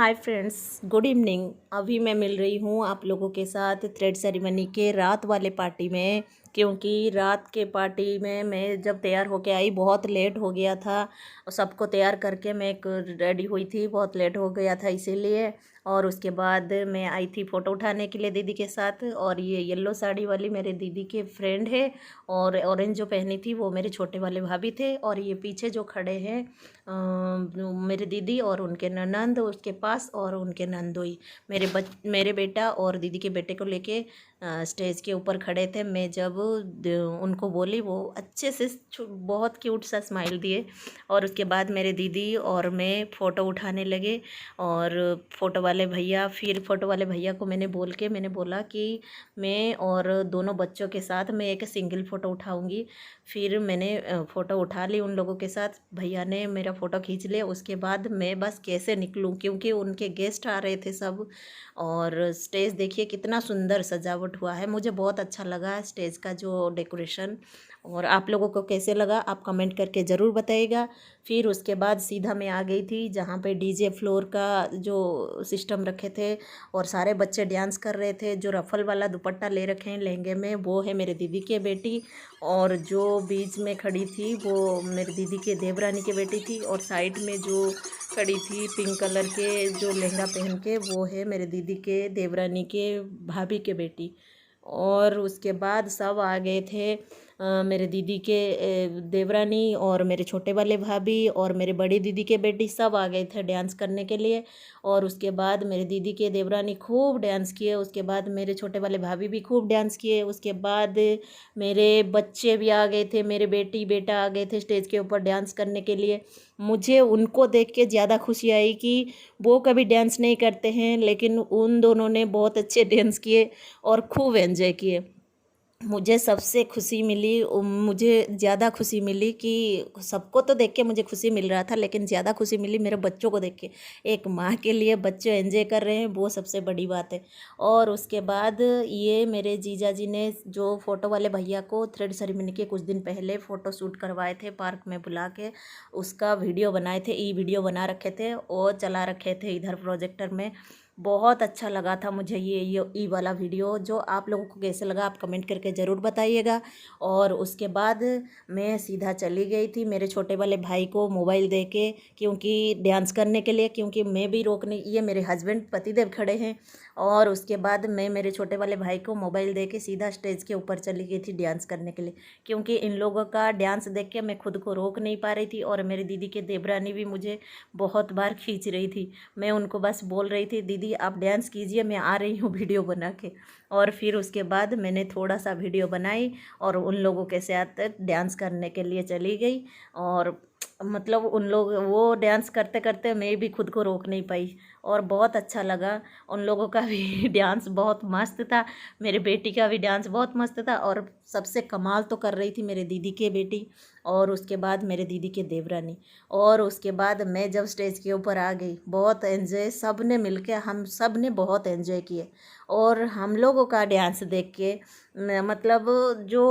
Hi friends, good evening. अभी मैं मिल रही हूँ आप लोगों के साथ थ्रेड सेरेमनी के रात वाले पार्टी में, क्योंकि रात के पार्टी में मैं जब तैयार होके आई बहुत लेट हो गया था। और सबको तैयार करके मैं एक रेडी हुई थी, बहुत लेट हो गया था इसीलिए। और उसके बाद मैं आई थी फ़ोटो उठाने के लिए दीदी के साथ। और ये येलो साड़ी वाली मेरे दीदी के फ्रेंड है, और ऑरेंज जो पहनी थी वो मेरे छोटे वाले भाभी थे। और ये पीछे जो खड़े हैं मेरे दीदी और उनके ननंद उसके पास, और उनके नंदोई मेरे बेटा और दीदी के बेटे को लेके स्टेज के ऊपर खड़े थे। मैं जब उनको बोली, वो अच्छे से बहुत क्यूट सा स्माइल दिए। और उसके बाद मेरे दीदी और मैं फ़ोटो उठाने लगे। और फ़ोटो वाले भैया को मैंने बोला कि मैं और दोनों बच्चों के साथ मैं एक सिंगल फ़ोटो उठाऊंगी। फिर मैंने फ़ोटो उठा ली उन लोगों के साथ, भैया ने मेरा फ़ोटो खींच लिया। उसके बाद मैं बस कैसे निकलूं, क्योंकि उनके गेस्ट आ रहे थे सब। और स्टेज देखिए कितना सुंदर सजावट हुआ है, मुझे बहुत अच्छा लगा स्टेज का जो डेकोरेशन। और आप लोगों को कैसे लगा आप कमेंट करके ज़रूर बताइएगा। फिर उसके बाद सीधा मैं आ गई थी जहाँ पे डीजे फ्लोर का जो सिस्टम रखे थे, और सारे बच्चे डांस कर रहे थे। जो रफल वाला दुपट्टा ले रखे हैं लहंगे में, वो है मेरे दीदी की बेटी। और जो बीच में खड़ी थी वो मेरी दीदी के देवरानी की बेटी थी। और साइड में जो खड़ी थी पिंक कलर के जो लहंगा पहन के, वो है मेरे दीदी के देवरानी के भाभी के बेटी। और उसके बाद सब आ गए थे, मेरे दीदी के देवरानी और मेरे छोटे वाले भाभी और मेरे बड़ी दीदी के बेटी सब आ गए थे डांस करने के लिए। और उसके बाद मेरे दीदी के देवरानी खूब डांस किए, उसके बाद मेरे छोटे वाले भाभी भी खूब डांस किए। उसके बाद मेरे बच्चे भी आ गए थे, मेरे बेटी बेटा आ गए थे स्टेज के ऊपर डांस करने के लिए। मुझे उनको देख के ज़्यादा खुशी आई कि वो कभी डांस नहीं करते हैं, लेकिन उन दोनों ने बहुत अच्छे डांस किए और खूब एंजॉय किए। मुझे सबसे खुशी मिली, मुझे ज़्यादा खुशी मिली कि सबको तो देख के मुझे खुशी मिल रहा था, लेकिन ज़्यादा खुशी मिली मेरे बच्चों को देख के। एक माँ के लिए बच्चे एंजॉय कर रहे हैं, वो सबसे बड़ी बात है। और उसके बाद ये मेरे जीजा जी ने जो फ़ोटो वाले भैया को थ्रेड सेरेमनी के कुछ दिन पहले फ़ोटो शूट करवाए थे पार्क में बुला के, उसका वीडियो बनाए थे, ई वीडियो बना रखे थे और चला रखे थे इधर प्रोजेक्टर में। बहुत अच्छा लगा था मुझे ये ई वाला वीडियो। जो आप लोगों को कैसे लगा आप कमेंट करके ज़रूर बताइएगा। और उसके बाद मैं सीधा चली गई थी मेरे छोटे वाले भाई को मोबाइल दे के, क्योंकि डांस करने के लिए, क्योंकि मैं भी रोकने, ये मेरे हस्बैंड पतिदेव खड़े हैं। और उसके बाद मैं मेरे छोटे वाले भाई को मोबाइल दे के सीधा स्टेज के ऊपर चली गई थी डांस करने के लिए, क्योंकि इन लोगों का डांस देख के मैं खुद को रोक नहीं पा रही थी। और मेरी दीदी के देवरानी भी मुझे बहुत बार खींच रही थी। मैं उनको बस बोल रही थी, दीदी आप डांस कीजिए, मैं आ रही हूँ वीडियो बना के। और फिर उसके बाद मैंने थोड़ा सा वीडियो बनाई और उन लोगों के साथ डांस करने के लिए चली गई। और मतलब उन लोग वो डांस करते करते मैं भी खुद को रोक नहीं पाई, और बहुत अच्छा लगा। उन लोगों का भी डांस बहुत मस्त था, मेरे बेटी का भी डांस बहुत मस्त था। और सबसे कमाल तो कर रही थी मेरे दीदी की बेटी, और उसके बाद मेरे दीदी के देवरानी। और उसके बाद मैं जब स्टेज के ऊपर आ गई, बहुत एंजॉय सब ने मिलके, हम सब ने बहुत एंजॉय किए। और हम लोगों का डांस देख के मतलब जो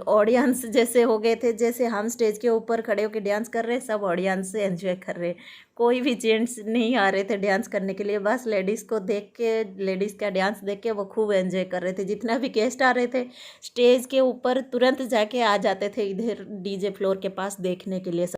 ऑडियंस जैसे हो गए थे, जैसे हम स्टेज के ऊपर खड़े होकर डांस कर रहे हैं, सब ऑडियंस से एंजॉय कर रहे हैं। कोई भी जेंट्स नहीं आ रहे थे डांस करने के लिए, बस लेडीज़ को देख के, लेडीज़ का डांस देख के वो खूब एंजॉय कर रहे थे। जितना भी गेस्ट आ रहे थे स्टेज के ऊपर तुरंत जाके आ जाते थे इधर डीजे फ्लोर के पास देखने के लिए।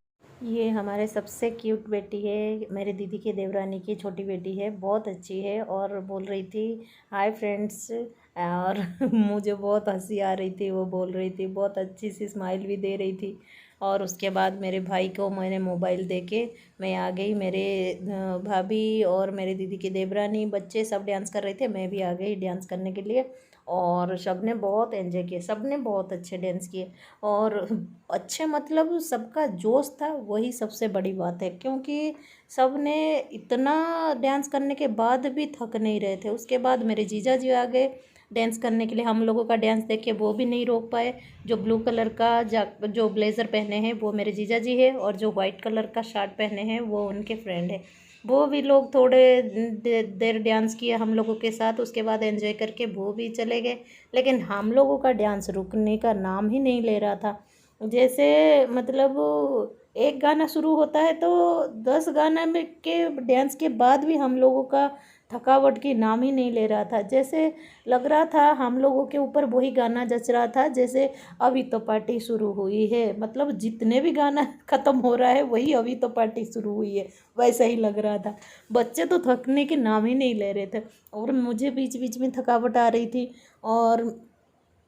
ये हमारे सबसे क्यूट बेटी है, मेरे दीदी की देवरानी की छोटी बेटी है, बहुत अच्छी है। और बोल रही थी हाय फ्रेंड्स, और मुझे बहुत हंसी आ रही थी, वो बोल रही थी, बहुत अच्छी सी स्माइल भी दे रही थी। और उसके बाद मेरे भाई को मैंने मोबाइल दे के मैं आ गई। मेरे भाभी और मेरे दीदी की देवरानी बच्चे सब डांस कर रहे थे, मैं भी आ गई डांस करने के लिए। और सब ने बहुत एंजॉय किए, सब ने बहुत अच्छे डांस किए। और अच्छे मतलब सबका जोश था, वही सबसे बड़ी बात है, क्योंकि सब ने इतना डांस करने के बाद भी थक नहीं रहे थे। उसके बाद मेरे जीजा जी आ गए डांस करने के लिए, हम लोगों का डांस देख के वो भी नहीं रोक पाए। जो ब्लू कलर का जो ब्लेज़र पहने हैं वो मेरे जीजा जी है, और जो वाइट कलर का शर्ट पहने हैं वो उनके फ्रेंड है। वो भी लोग थोड़े देर डांस किए हम लोगों के साथ, उसके बाद एंजॉय करके वो भी चले गए। लेकिन हम लोगों का डांस रुकने का नाम ही नहीं ले रहा था। जैसे मतलब एक गाना शुरू होता है तो 10 गाना में के डांस के बाद भी हम लोगों का थकावट की नाम ही नहीं ले रहा था। जैसे लग रहा था हम लोगों के ऊपर वही गाना जच रहा था जैसे अभी तो पार्टी शुरू हुई है, मतलब जितने भी गाना ख़त्म हो रहा है वही अभी तो पार्टी शुरू हुई है, वैसा ही लग रहा था। बच्चे तो थकने के नाम ही नहीं ले रहे थे और मुझे बीच बीच में थकावट आ रही थी और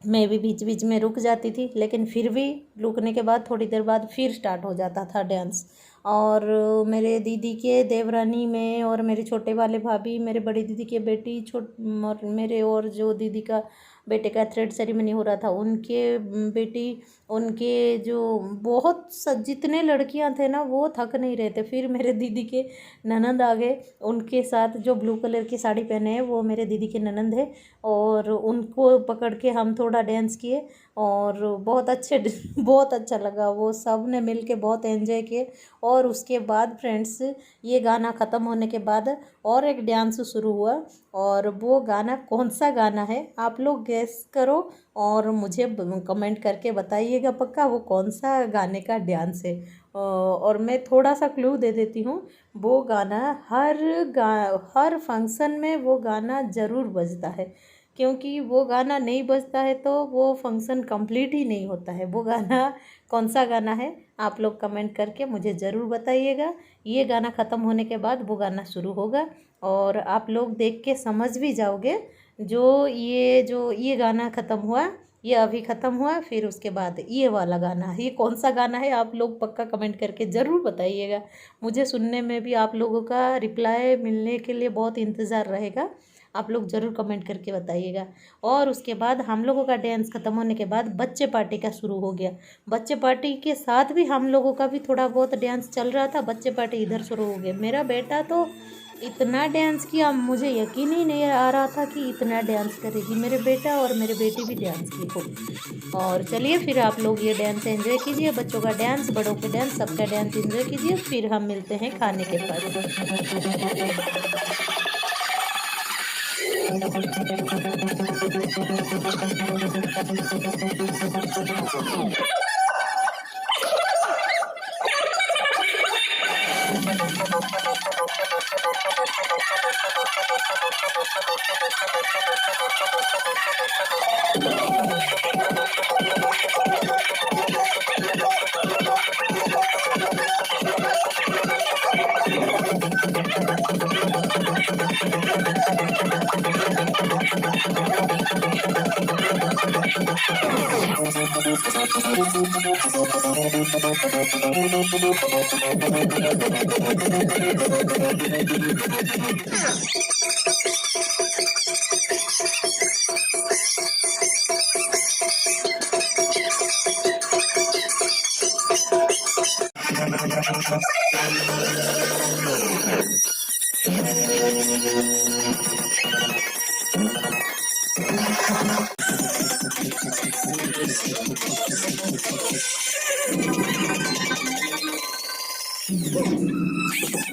मैं भी बीच बीच में रुक जाती थी, लेकिन फिर भी रुकने के बाद थोड़ी देर बाद फिर स्टार्ट हो जाता था डांस। और मेरे दीदी के देवरानी में और मेरे छोटे वाले भाभी, मेरे बड़ी दीदी के बेटी और मेरे और जो दीदी का बेटे का थ्रेड सेरेमनी हो रहा था उनके बेटी, उनके जो बहुत जितने लड़कियां थे ना वो थक नहीं रहे थे। फिर मेरे दीदी के ननंद आ गए, उनके साथ जो ब्लू कलर की साड़ी पहने हैं वो मेरे दीदी के ननंद है और उनको पकड़ के हम थोड़ा डांस किए और बहुत अच्छे बहुत अच्छा लगा। वो सब ने मिल के बहुत एंजॉय किए। और उसके बाद फ्रेंड्स ये गाना ख़त्म होने के बाद और एक डांस शुरू हुआ और वो गाना कौन सा गाना है आप लोग गेस करो और मुझे कमेंट करके बताइएगा पक्का वो कौन सा गाने का डांस है। और मैं थोड़ा सा क्लू दे देती हूँ, वो गाना हर फंक्शन में वो गाना ज़रूर बजता है, क्योंकि वो गाना नहीं बजता है तो वो फंक्शन कंप्लीट ही नहीं होता है। वो गाना कौन सा गाना है आप लोग कमेंट करके मुझे ज़रूर बताइएगा। ये गाना ख़त्म होने के बाद वो गाना शुरू होगा और आप लोग देख के समझ भी जाओगे। जो ये गाना ख़त्म हुआ, ये अभी ख़त्म हुआ, फिर उसके बाद ये वाला गाना, ये कौन सा गाना है आप लोग पक्का कमेंट करके ज़रूर बताइएगा। मुझे सुनने में भी आप लोगों का रिप्लाई मिलने के लिए बहुत इंतज़ार रहेगा। आप लोग ज़रूर कमेंट करके बताइएगा। और उसके बाद हम लोगों का डांस ख़त्म होने के बाद बच्चे पार्टी का शुरू हो गया। बच्चे पार्टी के साथ भी हम लोगों का भी थोड़ा बहुत डांस चल रहा था। बच्चे पार्टी इधर शुरू हो गया। मेरा बेटा तो इतना डांस किया, मुझे यकीन ही नहीं आ रहा था कि इतना डांस करेगी। मेरे बेटा और मेरे बेटी भी डांस की खूब। और चलिए फिर आप लोग ये डांस एंजॉय कीजिए, बच्चों का डांस, बड़ों के डांस, सबका डांस एंजॉय कीजिए। फिर हम मिलते हैं खाने के पास।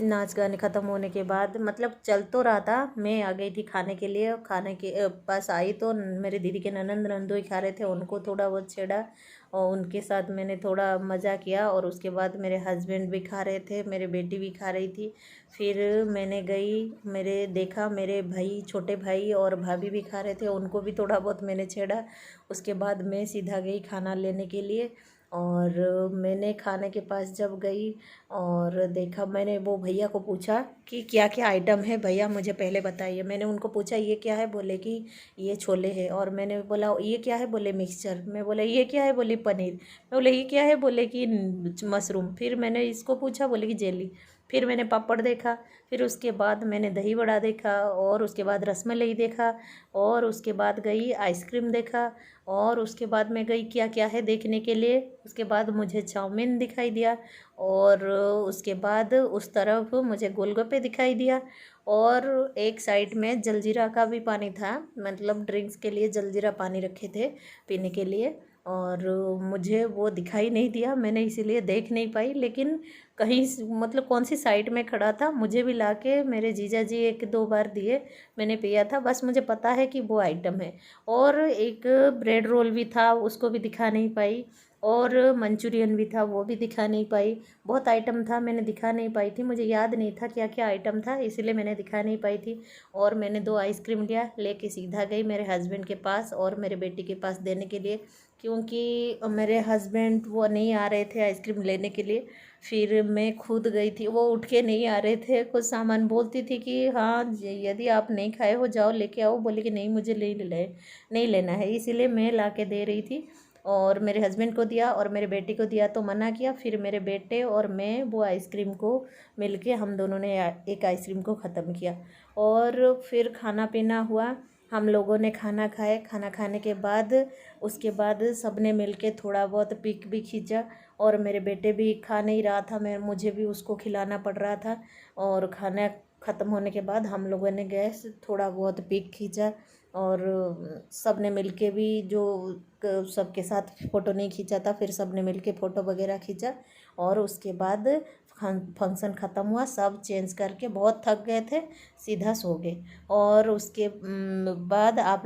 नाच गाने ख़त्म होने के बाद मतलब चल तो रहा था, मैं आ गई थी खाने के लिए। खाने के पास आई तो मेरे दीदी के ननंद नंदोई खा रहे थे, उनको थोड़ा बहुत छेड़ा और उनके साथ मैंने थोड़ा मज़ा किया। और उसके बाद मेरे हस्बैंड भी खा रहे थे, मेरे बेटी भी खा रही थी। फिर मैंने गई, देखा मेरे भाई, छोटे भाई और भाभी भी खा रहे थे, उनको भी थोड़ा बहुत मैंने छेड़ा। उसके बाद मैं सीधा गई खाना लेने के लिए। और मैंने खाने के पास जब गई और देखा, मैंने वो भैया को पूछा कि क्या क्या आइटम है भैया मुझे पहले बताइए। मैंने उनको पूछा ये क्या है, बोले कि ये छोले है। और मैंने बोला ये क्या है, बोले मिक्सचर। मैं बोला ये क्या है, बोले पनीर। मैं बोले ये क्या है, बोले कि मशरूम। फिर मैंने इसको पूछा, बोले कि जेली। फिर मैंने पापड़ देखा, फिर उसके बाद मैंने दही बड़ा देखा और उसके बाद रसमलाई देखा और उसके बाद गई आइसक्रीम देखा और उसके बाद मैं गई क्या क्या है देखने के लिए। उसके बाद मुझे चाउमीन दिखाई दिया और उसके बाद उस तरफ मुझे गोलगप्पे दिखाई दिया और एक साइड में जलजीरा का भी पानी था, मतलब ड्रिंक्स के लिए जलजीरा पानी रखे थे पीने के लिए। और मुझे वो दिखाई नहीं दिया, मैंने इसीलिए देख नहीं पाई। लेकिन कहीं मतलब कौन सी साइड में खड़ा था, मुझे भी लाके मेरे जीजा जी एक दो बार दिए, मैंने पिया था। बस मुझे पता है कि वो आइटम है। और एक ब्रेड रोल भी था, उसको भी दिखा नहीं पाई। और मंचूरियन भी था, वो भी दिखा नहीं पाई। बहुत आइटम था, मैंने दिखा नहीं पाई थी, मुझे याद नहीं था क्या क्या आइटम था, इसलिए मैंने दिखा नहीं पाई थी। और मैंने 2 आइसक्रीम लिया, लेके सीधा गई मेरे हस्बैंड के पास और मेरे बेटी के पास देने के लिए, क्योंकि मेरे हस्बैंड वो नहीं आ रहे थे आइसक्रीम लेने के लिए। फिर मैं खुद गई थी, वो उठ के नहीं आ रहे थे। कुछ सामान बोलती थी कि हाँ यदि आप नहीं खाए हो जाओ लेके आओ, बोले कि नहीं मुझे नहीं लेना है, इसीलिए मैं ला के दे रही थी। और मेरे हस्बैंड को दिया और मेरे बेटी को दिया तो मना किया। फिर मेरे बेटे और मैं वो आइसक्रीम को मिलके हम दोनों ने एक आइसक्रीम को ख़त्म किया। और फिर खाना पीना हुआ, हम लोगों ने खाना खाए। खाना खाने के बाद उसके बाद सब ने मिल के थोड़ा बहुत पिक भी खींचा। और मेरे बेटे भी खा नहीं रहा था, मैं मुझे भी उसको खिलाना पड़ रहा था। और खाना ख़त्म होने के बाद हम लोगों ने गैस थोड़ा बहुत पिक खींचा। और सब ने मिल के भी जो सबके साथ फ़ोटो नहीं खींचा था, फिर सब ने मिल के फ़ोटो वगैरह खींचा। और उसके बाद फंक्शन ख़त्म हुआ, सब चेंज करके बहुत थक गए थे, सीधा सो गए। और उसके बाद आप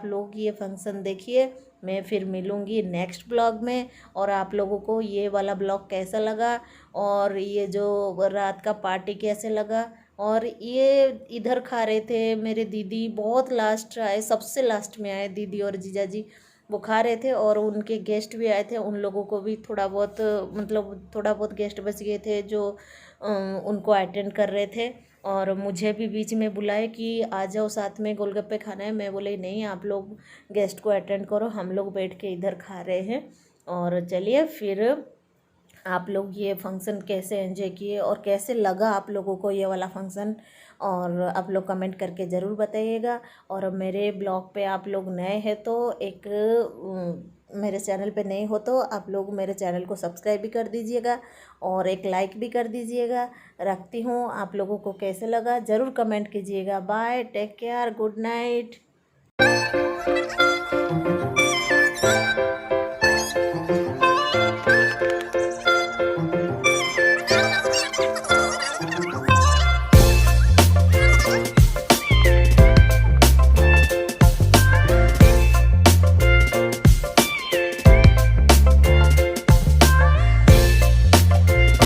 लोग ये फंक्शन देखिए। मैं फिर मिलूँगी नेक्स्ट ब्लॉग में। और आप लोगों को ये वाला ब्लॉग कैसा लगा, और ये जो रात का पार्टी कैसे लगा। और ये इधर खा रहे थे मेरे दीदी, बहुत लास्ट आए, सबसे लास्ट में आए दीदी और जीजा जी, वो खा रहे थे। और उनके गेस्ट भी आए थे, उन लोगों को भी थोड़ा बहुत मतलब थोड़ा बहुत गेस्ट बच गए थे जो उनको अटेंड कर रहे थे। और मुझे भी बीच में बुलाए कि आ जाओ साथ में गोलगप्पे खाना है, मैं बोले नहीं आप लोग गेस्ट को अटेंड करो, हम लोग बैठ के इधर खा रहे हैं। और चलिए फिर आप लोग ये फंक्शन कैसे एंजॉय किए और कैसे लगा आप लोगों को ये वाला फंक्शन, और आप लोग कमेंट करके ज़रूर बताइएगा। और मेरे ब्लॉग पे आप लोग नए हैं तो मेरे चैनल पे नए हो तो आप लोग मेरे चैनल को सब्सक्राइब भी कर दीजिएगा और एक लाइक भी कर दीजिएगा। रखती हूँ, आप लोगों को कैसे लगा ज़रूर कमेंट कीजिएगा। Bye, take care, good night.